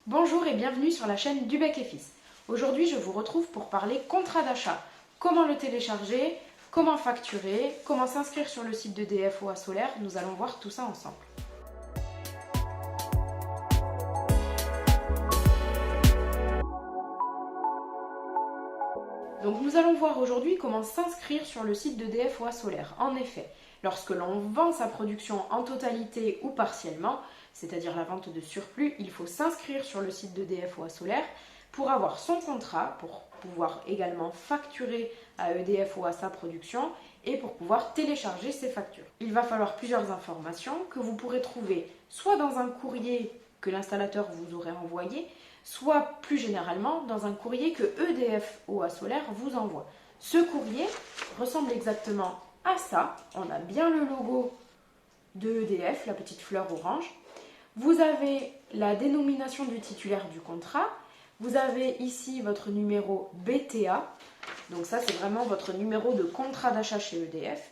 Bonjour et bienvenue sur la chaîne Dubec et Fils. Aujourd'hui, je vous retrouve pour parler contrat d'achat. Comment le télécharger, comment facturer, comment s'inscrire sur le site d'EDF OA Solaire. Nous allons voir tout ça ensemble. Donc nous allons voir aujourd'hui comment s'inscrire sur le site d'EDF OA Solaire. En effet, lorsque l'on vend sa production en totalité ou partiellement, c'est-à-dire la vente de surplus, il faut s'inscrire sur le site d'EDF OA Solaire pour avoir son contrat, pour pouvoir également facturer à EDF OA sa production et pour pouvoir télécharger ses factures. Il va falloir plusieurs informations que vous pourrez trouver soit dans un courrier que l'installateur vous aurait envoyé, soit plus généralement dans un courrier que EDF OA Solaire vous envoie. Ce courrier ressemble exactement à ça. On a bien le logo de EDF, la petite fleur orange. Vous avez la dénomination du titulaire du contrat. Vous avez ici votre numéro BTA. Donc ça, c'est vraiment votre numéro de contrat d'achat chez EDF.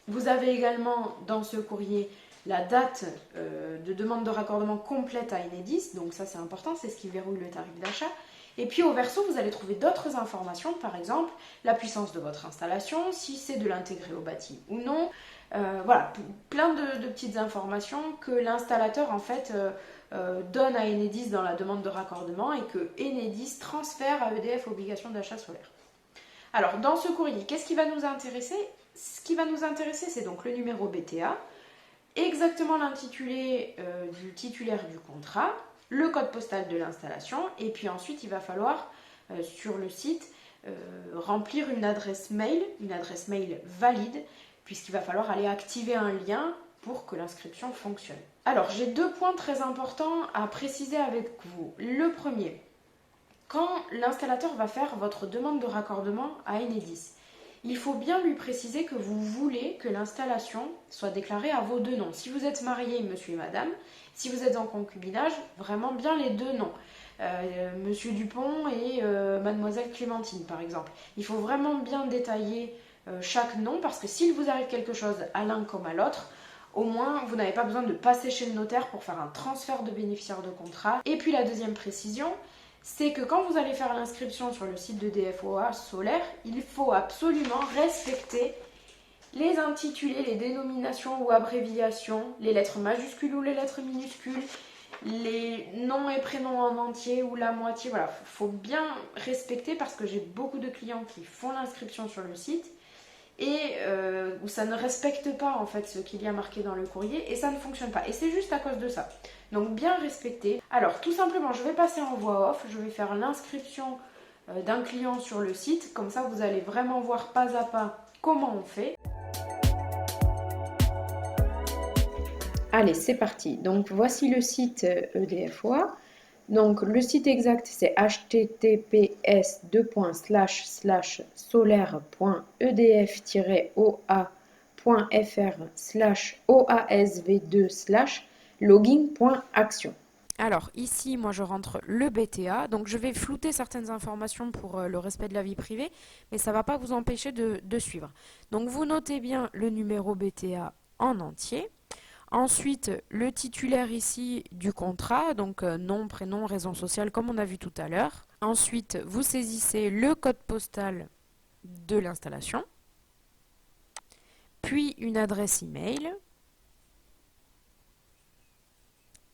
Vous avez également dans ce courrier la date de demande de raccordement complète à Enedis. Donc ça, c'est important, c'est ce qui verrouille le tarif d'achat. Et puis au verso, vous allez trouver d'autres informations, par exemple la puissance de votre installation, si c'est de l'intégrer au bâti ou non. Voilà, plein de petites informations que l'installateur en fait donne à Enedis dans la demande de raccordement et que Enedis transfère à EDF obligation d'achat solaire. Alors dans ce courrier, qu'est-ce qui va nous intéresser? Ce qui va nous intéresser, c'est donc le numéro BTA, exactement l'intitulé du titulaire du contrat, le code postal de l'installation, et puis ensuite il va falloir sur le site remplir une adresse mail valide, puisqu'il va falloir aller activer un lien pour que l'inscription fonctionne. Alors j'ai deux points très importants à préciser avec vous. Le premier, quand l'installateur va faire votre demande de raccordement à Enedis, il faut bien lui préciser que vous voulez que l'installation soit déclarée à vos deux noms. Si vous êtes marié, monsieur et madame, si vous êtes en concubinage, vraiment bien les deux noms. Monsieur Dupont et mademoiselle Clémentine, par exemple. Il faut vraiment bien détailler chaque nom, parce que s'il vous arrive quelque chose à l'un comme à l'autre, au moins vous n'avez pas besoin de passer chez le notaire pour faire un transfert de bénéficiaire de contrat. Et puis la deuxième précision, c'est que quand vous allez faire l'inscription sur le site de EDF OA Solaire, il faut absolument respecter les intitulés, les dénominations ou abréviations, les lettres majuscules ou les lettres minuscules, les noms et prénoms en entier ou la moitié. Voilà, il faut bien respecter, parce que j'ai beaucoup de clients qui font l'inscription sur le site et où ça ne respecte pas en fait ce qu'il y a marqué dans le courrier et ça ne fonctionne pas. Et c'est juste à cause de ça. Donc bien respecter. Alors tout simplement, je vais passer en voix off, je vais faire l'inscription d'un client sur le site. Comme ça, vous allez vraiment voir pas à pas comment on fait. Allez, c'est parti. Donc voici le site EDF OA. Donc le site exact, c'est https://solaire.edf-oa.fr/oasv2/login.action. Alors ici, moi je rentre le BTA, donc je vais flouter certaines informations pour le respect de la vie privée, mais ça ne va pas vous empêcher de suivre. Donc vous notez bien le numéro BTA en entier. Ensuite, le titulaire ici du contrat, donc nom, prénom, raison sociale, comme on a vu tout à l'heure. Ensuite, vous saisissez le code postal de l'installation, puis une adresse email.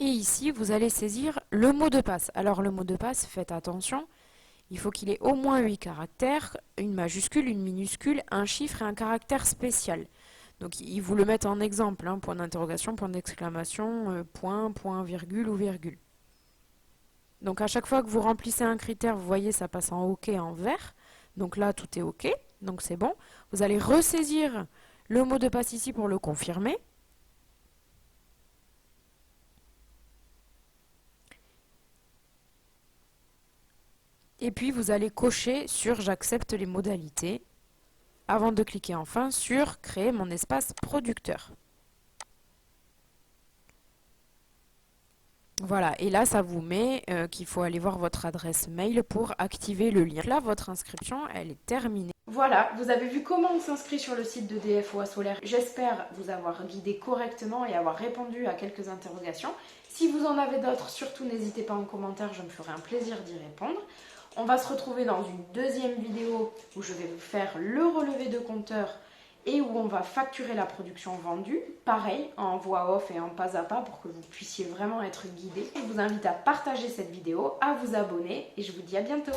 Et ici, vous allez saisir le mot de passe. Alors, le mot de passe, faites attention, il faut qu'il ait au moins 8 caractères, une majuscule, une minuscule, un chiffre et un caractère spécial. Donc, ils vous le mettent en exemple, hein, point d'interrogation, point d'exclamation, point, point, virgule ou virgule. Donc, à chaque fois que vous remplissez un critère, vous voyez, ça passe en OK en vert. Donc là, tout est OK, donc c'est bon. Vous allez ressaisir le mot de passe ici pour le confirmer. Et puis, vous allez cocher sur « J'accepte les modalités » avant de cliquer enfin sur « Créer mon espace producteur ». Voilà, et là, ça vous met qu'il faut aller voir votre adresse mail pour activer le lien. Là, votre inscription, elle est terminée. Voilà, vous avez vu comment on s'inscrit sur le site d'EDF OA Solaire. J'espère vous avoir guidé correctement et avoir répondu à quelques interrogations. Si vous en avez d'autres, surtout n'hésitez pas en commentaire, je me ferai un plaisir d'y répondre. On va se retrouver dans une deuxième vidéo où je vais vous faire le relevé de compteur et où on va facturer la production vendue, pareil, en voix off et en pas à pas pour que vous puissiez vraiment être guidé. Je vous invite à partager cette vidéo, à vous abonner et je vous dis à bientôt.